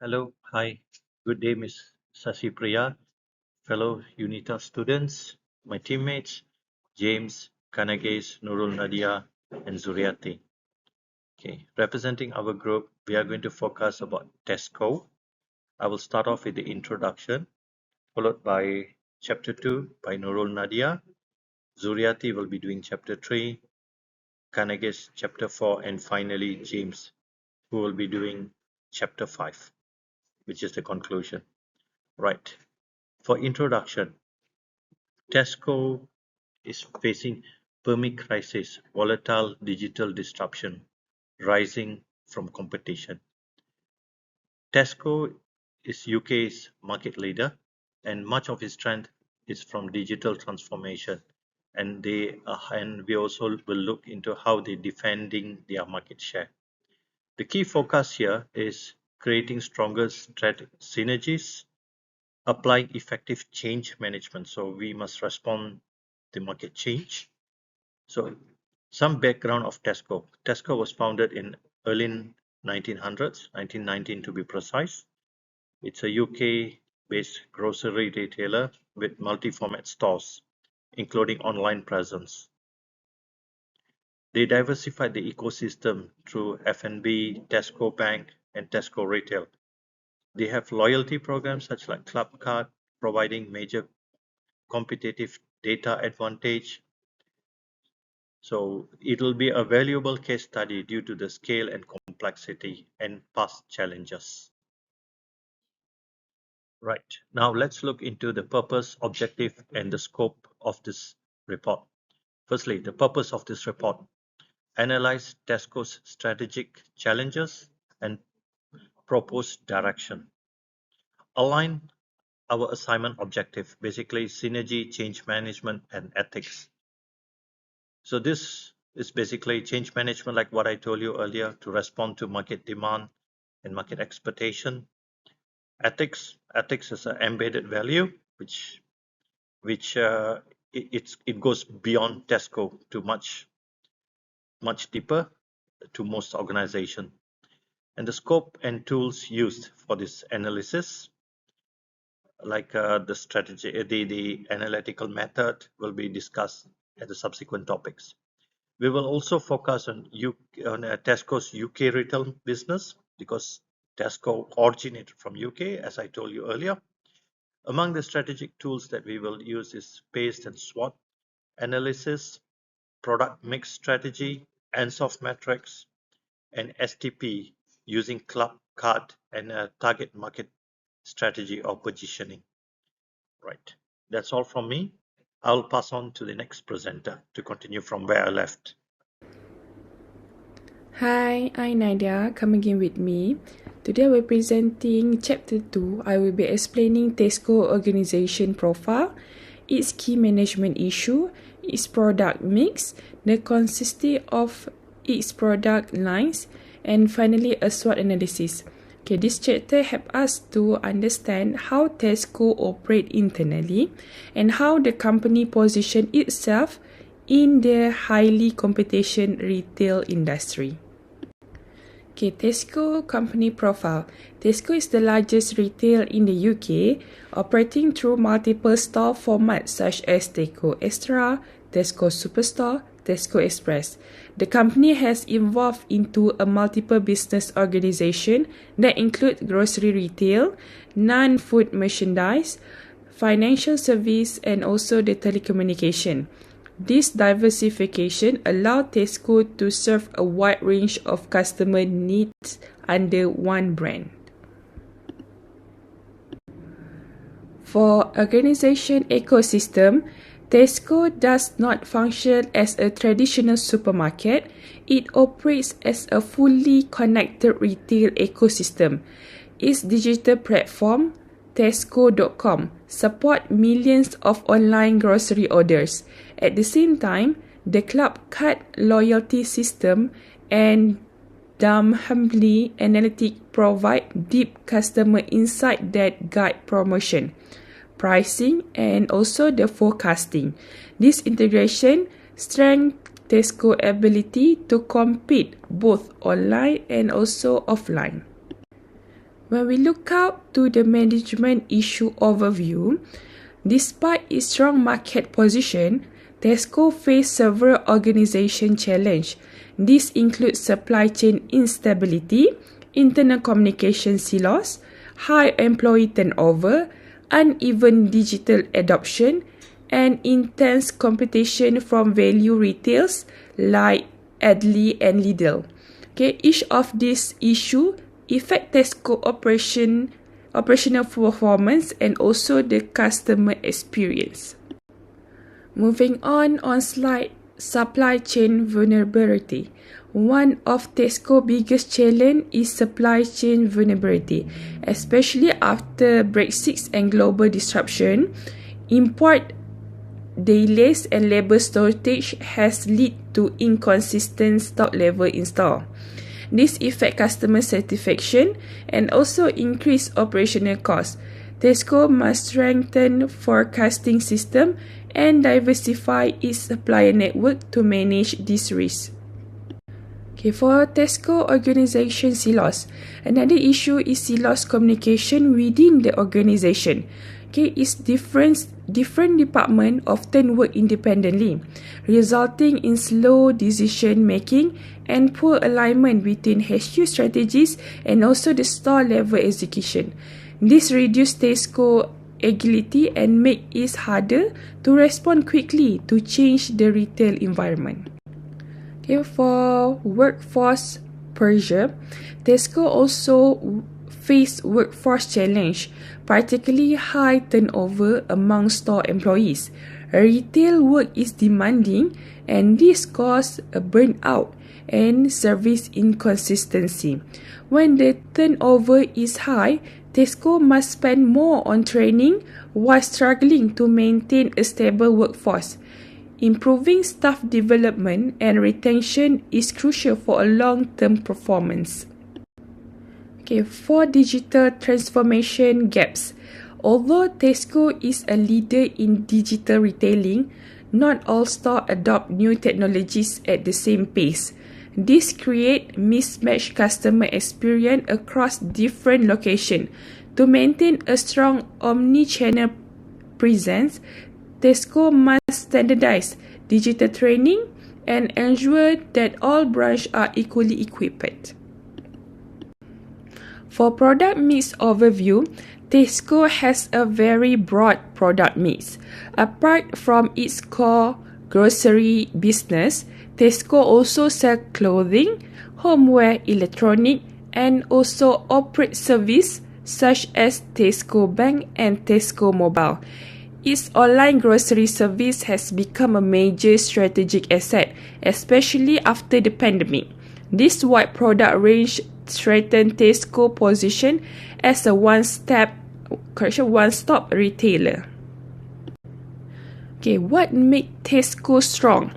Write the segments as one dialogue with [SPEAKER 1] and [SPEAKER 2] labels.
[SPEAKER 1] Hello, hi, good day, Miss Sasi Priya, fellow UNITA students, my teammates, James, Kanages, Nurul Nadia, and Zuriati. Okay, representing our group, we are going to focus about TESCO. I will start off with the introduction, followed by chapter 2 by Nurul Nadia. Zuriati will be doing chapter 3, Kanages chapter 4, and finally James, who will be doing chapter 5, which is the conclusion. Right. For introduction, Tesco is facing perma-crisis, volatile digital disruption rising from competition. Tesco is UK's market leader, and much of its strength is from digital transformation. And we also will look into how they're defending their market share. The key focus here is creating stronger synergies, applying effective change management. So we must respond to market change. So some background of Tesco. Tesco was founded in early 1900s, 1919 to be precise. It's a UK-based grocery retailer with multi-format stores, including online presence. They diversified the ecosystem through F&B, Tesco Bank, and Tesco Retail. They have loyalty programs such like Club Card, providing major competitive data advantage. So it will be a valuable case study due to the scale and complexity and past challenges. Right, now let's look into the purpose, objective, and the scope of this report. Firstly, the purpose of this report. Analyze Tesco's strategic challenges and propose direction. Align our assignment objective, basically synergy, change management, and ethics. So this is basically change management, like what I told you earlier, to respond to market demand and market expectation. Ethics is an embedded value, which it goes beyond Tesco to much deeper to most organization. And the scope and tools used for this analysis, like the strategy, the analytical method, will be discussed at the subsequent topics. We will also focus on Tesco's UK retail business because Tesco originated from UK, as I told you earlier. Among the strategic tools that we will use is PACE and SWOT analysis, product mix strategy, ANSOF metrics, and STP using club card and a target market strategy or positioning. Right, that's all from me. I'll pass on to the next presenter to continue from where I left.
[SPEAKER 2] Hi, I'm Nadia. Come again with me. Today we're presenting Chapter 2. I will be explaining Tesco organization profile, its key management issue, its product mix, the consistency of its product lines, and finally a SWOT analysis. Okay, this chapter helps us to understand how Tesco operate internally and how the company position itself in the highly competition retail industry. Okay, Tesco company profile. Tesco is the largest retail in the UK, operating through multiple store formats such as Tesco Extra, Tesco Superstore, Tesco Express. The company has evolved into a multiple business organization that include grocery retail, non-food merchandise, financial service, and also the telecommunication. This diversification allowed Tesco to serve a wide range of customer needs under one brand. For organization ecosystem, Tesco does not function as a traditional supermarket. It operates as a fully connected retail ecosystem. Its digital platform, Tesco.com, support millions of online grocery orders. At the same time, the Club Card loyalty system and Humbly Analytics provide deep customer insight that guide promotion, pricing, and also the forecasting. This integration strengthens Tesco's ability to compete both online and also offline. When we look out to the management issue overview, despite its strong market position, Tesco faced several organization challenges. This includes supply chain instability, internal communication silos, high employee turnover, uneven digital adoption, and intense competition from value retailers like Aldi and Lidl. Okay, each of these issues affect Tesco operational performance and also the customer experience. Moving on slide supply chain vulnerability. One of Tesco's biggest challenge is supply chain vulnerability, especially after Brexit and global disruption. Import delays and labor shortage has led to inconsistent stock level in store. This affects customer satisfaction and also increase operational costs. Tesco must strengthen forecasting system and diversify its supplier network to manage this risk. Okay, for Tesco organization silos, another issue is silos communication within the organization. Okay, it's different departments often work independently, resulting in slow decision making and poor alignment between HQ strategies and also the store level execution. This reduces Tesco agility and make it harder to respond quickly to change the retail environment. Okay, for workforce pressure, Tesco also face workforce challenge, particularly high turnover among store employees. Retail work is demanding and this causes a burnout and service inconsistency. When the turnover is high, Tesco must spend more on training while struggling to maintain a stable workforce. Improving staff development and retention is crucial for a long-term performance. Okay, for digital transformation gaps. Although Tesco is a leader in digital retailing, not all stores adopt new technologies at the same pace. This creates mismatched customer experience across different locations. To maintain a strong omni-channel presence, Tesco must standardize digital training and ensure that all branches are equally equipped. For product mix overview, Tesco has a very broad product mix. Apart from its core grocery business, Tesco also sells clothing, homeware, electronic, and also operate service such as Tesco Bank and Tesco Mobile. Its online grocery service has become a major strategic asset, especially after the pandemic. This wide product range strengthens Tesco's position as a one-stop retailer. Okay, what makes Tesco strong?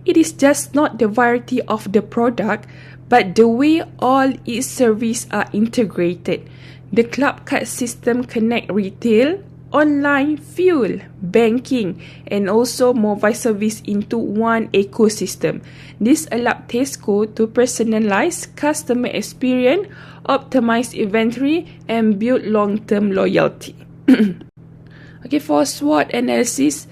[SPEAKER 2] It is just not the variety of the product, but the way all its services are integrated. The club card system connects retail, online, fuel, banking, and also mobile service into one ecosystem. This allows Tesco to personalize customer experience, optimize inventory, and build long-term loyalty. Okay, for SWOT analysis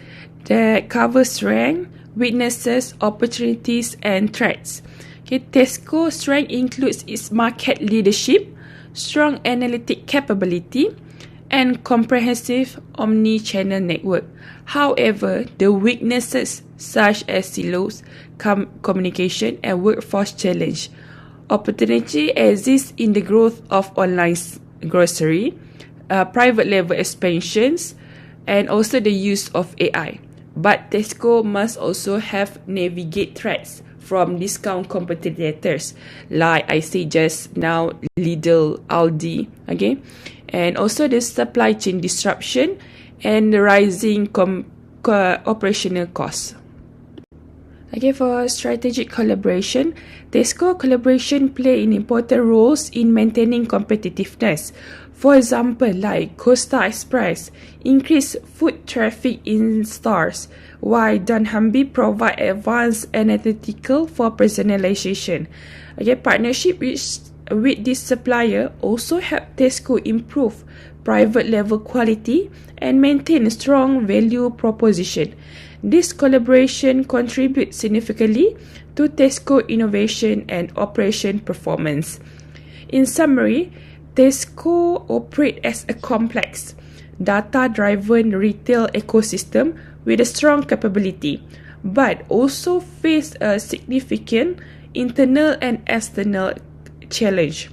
[SPEAKER 2] that covers strengths, weaknesses, opportunities, and threats. Okay, Tesco's strength includes its market leadership, strong analytic capability, and comprehensive omni-channel network. However, the weaknesses such as silos, communication, and workforce challenge. Opportunity exists in the growth of online grocery, private label expansions, and also the use of AI. But Tesco must also have navigate threats from discount competitors like I say just now, Lidl, Aldi, okay, and also the supply chain disruption and the rising operational costs. Okay, for strategic collaboration, Tesco collaboration play an important roles in maintaining competitiveness. For example, like Costa Express increase foot traffic in stores, while Dunnhumby provide advanced analytical for personalization. Okay, partnership with with this supplier also help Tesco improve private label quality and maintain a strong value proposition. This collaboration contributes significantly to Tesco innovation and operation performance. In summary, Tesco operates as a complex, data-driven retail ecosystem with a strong capability, but also face a significant internal and external challenge.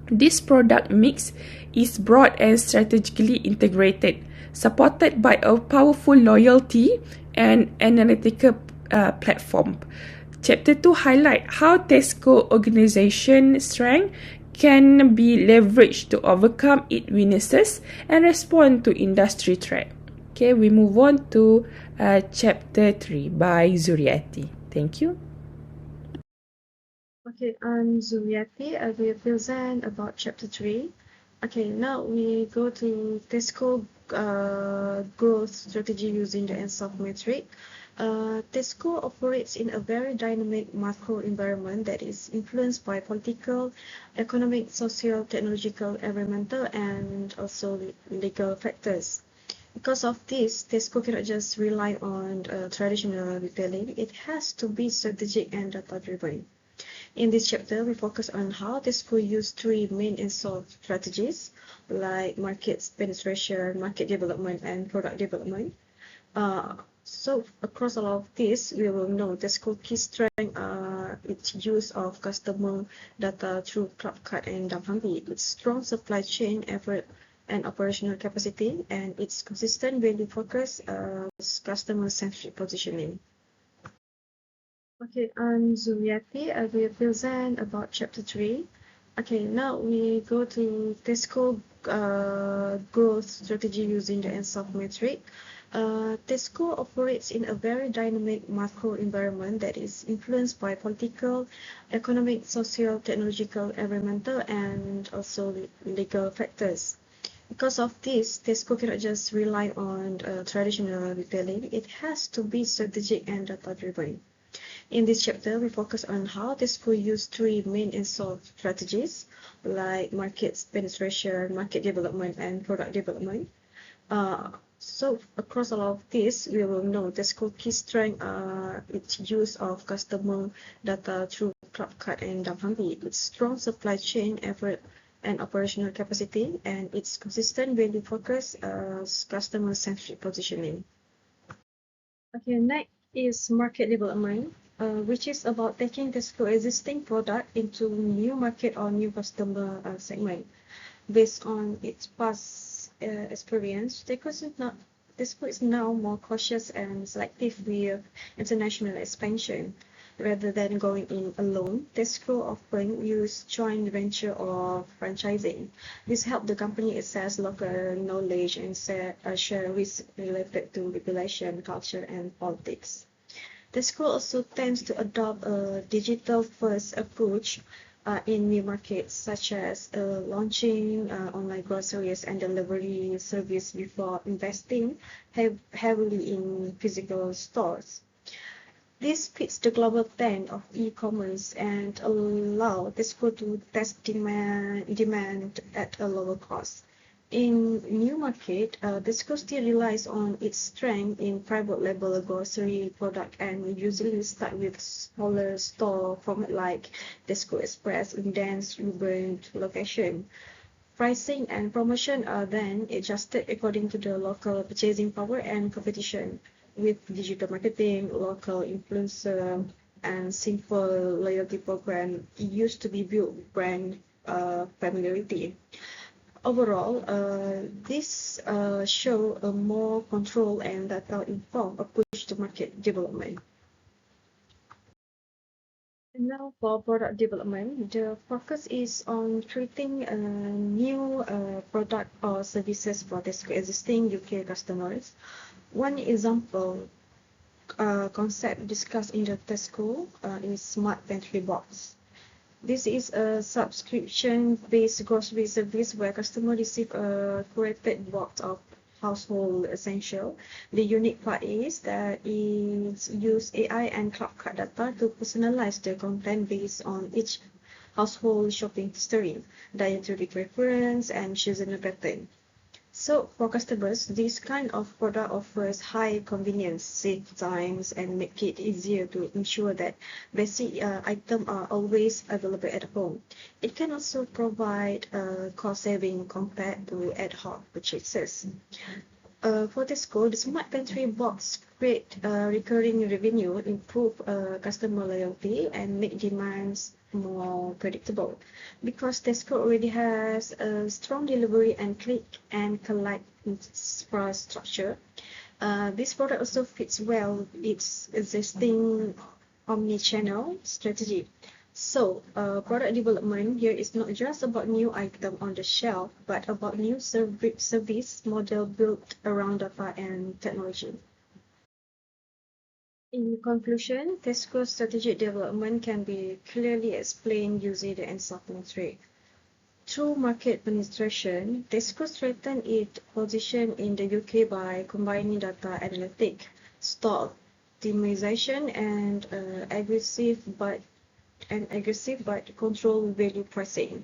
[SPEAKER 2] This product mix is broad and strategically integrated, supported by a powerful loyalty and analytical platform. Chapter 2 highlight how Tesco organization strength can be leveraged to overcome its weaknesses and respond to industry threat. Okay, we move on to chapter 3 by Zuriati. Thank you.
[SPEAKER 3] Okay, I'm Zuriati. I will present about chapter 3. Okay, now we go to Tesco growth strategy using the ENSOF metric. Tesco operates in a very dynamic macro environment that is influenced by political, economic, social, technological, environmental, and also legal factors. Because of this, Tesco cannot just rely on traditional retailing. It has to be strategic and data-driven. In this chapter, we focus on how Tesco used 3 main ENSOF strategies like market penetration, market development, and product development. So across all of this, we will know Tesco key strength its use of customer data through Clubcard and Damhambi, its strong supply chain effort and operational capacity, and its consistent value focus customer-centric positioning. Okay, I'm Zuriati. I will present about chapter 3. Okay, now we go to Tesco growth strategy using the ENSOF metric. Tesco operates in a very dynamic macro environment that is influenced by political, economic, social, technological, environmental, and also legal factors. Because of this, Tesco cannot just rely on traditional retailing. It has to be strategic and data-driven. In this chapter, we focus on how Tesco used 3 main ENSOF strategies like market penetration, market development, and product development. So across all of this, we will know Tesco key strength its use of customer data through Clubcard and Damhambi, its strong supply chain effort and operational capacity, and its consistent value focus customer-centric positioning. Okay, next is market development, which is about taking Tesco existing product into new market or new customer segment. Based on its past experience, Tesco is now more cautious and selective with international expansion. Rather than going in alone, Tesco often use joint venture or franchising. This helps the company access local knowledge and share risks related to regulation, culture, and politics. Tesco also tends to adopt a digital-first approach in new markets, such as launching online groceries and delivery service before investing heavily in physical stores. This fits the global trend of e-commerce and allow Tesco to test demand at a lower cost. In new market, Tesco still relies on its strength in private label grocery product and usually start with smaller store format like Tesco Express in dense urban location. Pricing and promotion are then adjusted according to the local purchasing power and competition. With digital marketing, local influencer, and simple loyalty program, it used to be built brand familiarity. Overall, this show a more control and data-informed approach to market development. And now for product development, the focus is on creating a new product or services for Tesco existing UK customers. One example concept discussed in the Tesco is Smart Pantry Box. This is a subscription-based grocery service where customers receive a curated box of household essential. The unique part is that it uses AI and Clubcard data to personalize the content based on each household shopping history, dietary preference, and seasonal pattern. So for customers, this kind of product offers high convenience, save times, and make it easier to ensure that basic items are always available at home. It can also provide cost saving compared to ad hoc purchases. For Tesco, the Smart Pantry box create recurring revenue, improve customer loyalty, and make demands more predictable. Because Tesco already has a strong delivery and click and collect infrastructure, this product also fits well with its existing omni-channel strategy. So, product development here is not just about new item on the shelf, but about new service model built around data and technology. In conclusion, Tesco's strategic development can be clearly explained using the ENSOF metric. Through market penetration, Tesco strengthened its position in the UK by combining data analytic, stock optimization, and aggressive but controlled value pricing.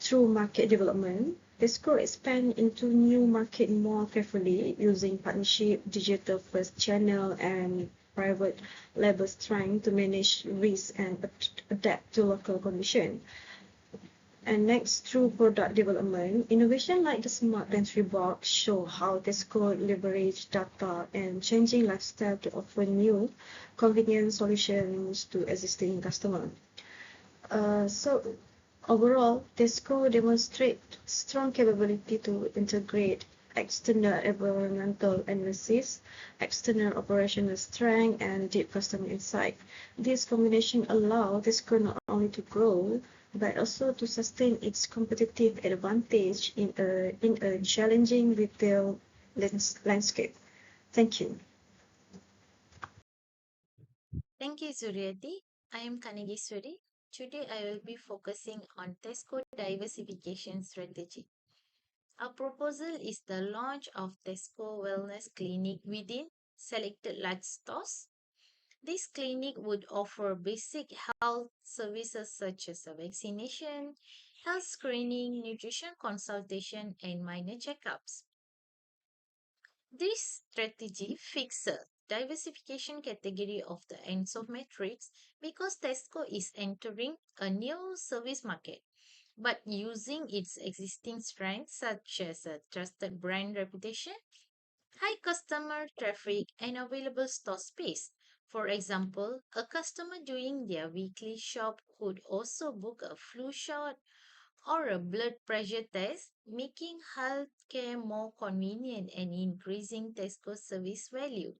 [SPEAKER 3] Through market development, Tesco expand into new market more carefully using partnership, digital first channel, and private label strength to manage risk and adapt to local conditions. And next, through product development, innovation like the Smart Pantry Box show how Tesco leverage data and changing lifestyle to offer new, convenient solutions to existing customers. So overall, Tesco demonstrate strong capability to integrate external environmental analysis, external operational strength, and deep customer insight. This combination allows Tesco not only to grow, but also to sustain its competitive advantage in a challenging retail landscape. Thank you.
[SPEAKER 4] Thank you, Suryati. I am Kanageshwari. Today I will be focusing on Tesco diversification strategy. Our proposal is the launch of Tesco Wellness Clinic within selected large stores. This clinic would offer basic health services such as vaccination, health screening, nutrition consultation, and minor checkups. This strategy fixes diversification category of the ends of matrix because Tesco is entering a new service market, but using its existing strengths such as a trusted brand reputation, high customer traffic, and available store space. For example, a customer doing their weekly shop could also book a flu shot or a blood pressure test, making healthcare more convenient and increasing Tesco service value.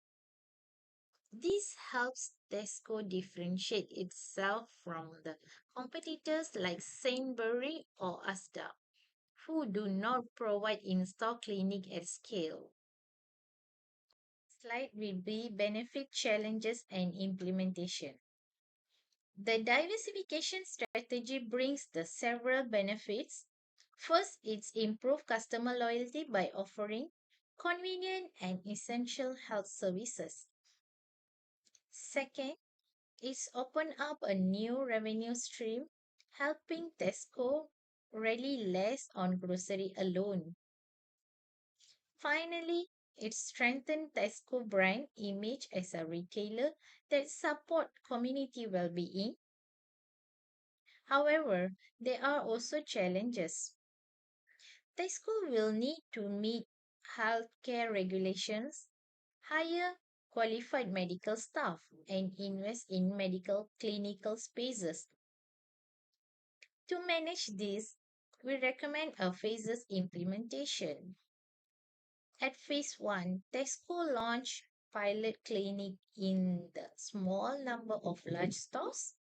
[SPEAKER 4] This helps Tesco differentiate itself from the competitors like Sainsbury or Asda, who do not provide in-store clinic at scale. Slide will be benefit challenges and implementation. The diversification strategy brings the several benefits. First, it's improved customer loyalty by offering convenient and essential health services. Second, it's opened up a new revenue stream, helping Tesco rely less on grocery alone. Finally, it strengthened Tesco brand image as a retailer that support community well-being. However, there are also challenges. Tesco will need to meet healthcare regulations, hire qualified medical staff, and invest in medical clinical spaces. To manage this, we recommend a phases implementation. At phase 1, Tesco launched pilot clinic in the small number of large stores.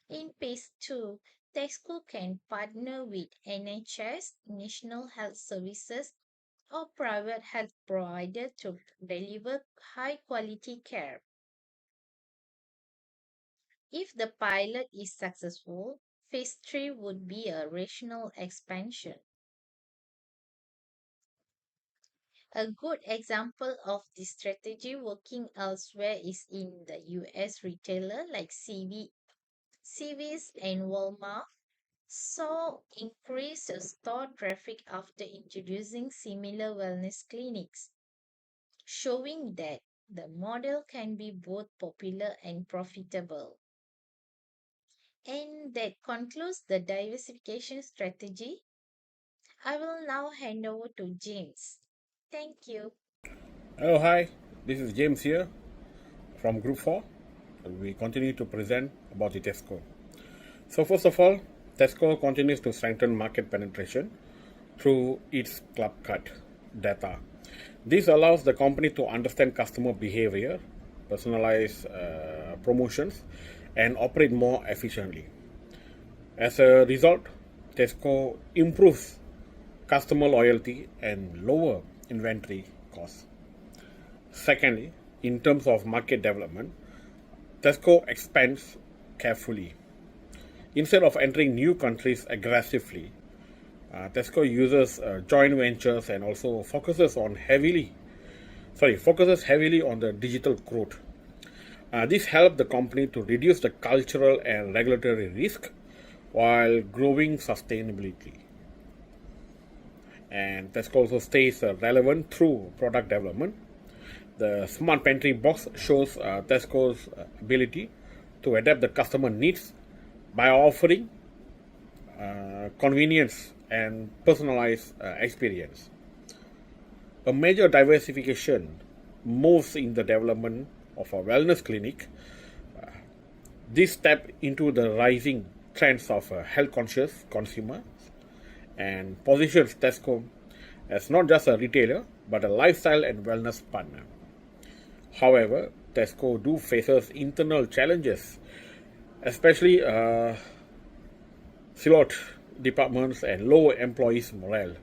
[SPEAKER 4] In phase 2, Tesco can partner with NHS, National Health Services, or private health provider to deliver high quality care. If the pilot is successful, phase 3 would be a rational expansion. A good example of this strategy working elsewhere is in the US retailer like CVS and Walmart. So, increase store traffic after introducing similar wellness clinics, showing that the model can be both popular and profitable. And that concludes the diversification strategy. I will now hand over to James. Thank you.
[SPEAKER 5] Hello, hi. This is James here from Group 4. We continue to present about the Tesco. So first of all, Tesco continues to strengthen market penetration through its club card data. This allows the company to understand customer behavior, personalize promotions, and operate more efficiently. As a result, Tesco improves customer loyalty and lower inventory costs. Secondly, in terms of market development, Tesco expands carefully. Instead of entering new countries aggressively, Tesco uses joint ventures and also focuses heavily on the digital growth. This helped the company to reduce the cultural and regulatory risk while growing sustainability. And Tesco also stays relevant through product development. The smart pantry box shows Tesco's ability to adapt the customer needs by offering convenience and personalized experience. A major diversification moves in the development of a wellness clinic. This step into the rising trends of health-conscious consumers and positions Tesco as not just a retailer but a lifestyle and wellness partner. However, Tesco faces internal challenges, especially siloed departments and low employees' morale.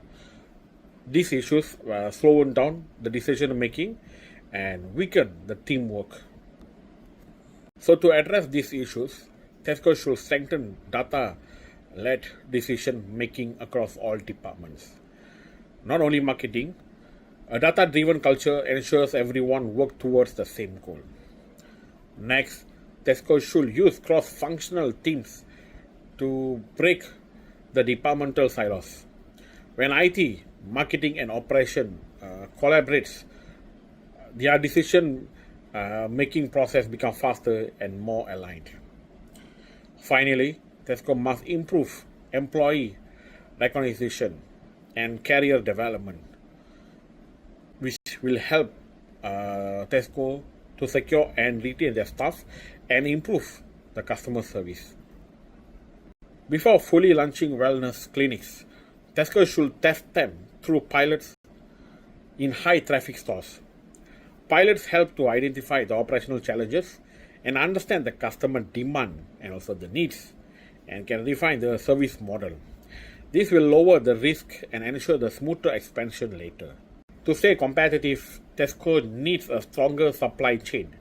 [SPEAKER 5] These issues slow down the decision making and weaken the teamwork. So, to address these issues, Tesco should strengthen data-led decision making across all departments. Not only marketing, a data-driven culture ensures everyone works towards the same goal. Next, Tesco should use cross-functional teams to break the departmental silos. When IT, marketing, and operation collaborates, their decision making process becomes faster and more aligned. Finally, Tesco must improve employee recognition and career development, which will help Tesco to secure and retain their staff and improve the customer service. Before fully launching wellness clinics, Tesco should test them through pilots in high traffic stores. Pilots help to identify the operational challenges and understand the customer demand and also the needs and can refine the service model. This will lower the risk and ensure the smoother expansion later. To stay competitive, Tesco needs a stronger supply chain.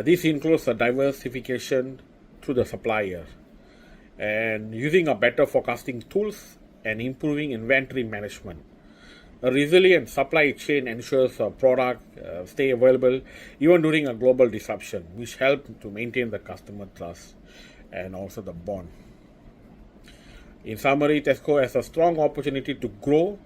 [SPEAKER 5] This includes a diversification through the supplier and using a better forecasting tools and improving inventory management. A resilient supply chain ensures a product stay available even during a global disruption, which helps to maintain the customer trust and also the bond. In summary, Tesco has a strong opportunity to grow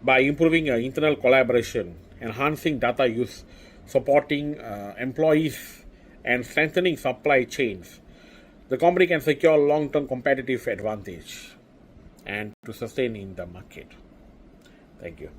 [SPEAKER 5] by improving internal collaboration, enhancing data use, supporting employees, and strengthening supply chains. The company can secure long-term competitive advantage and to sustain in the market. Thank you.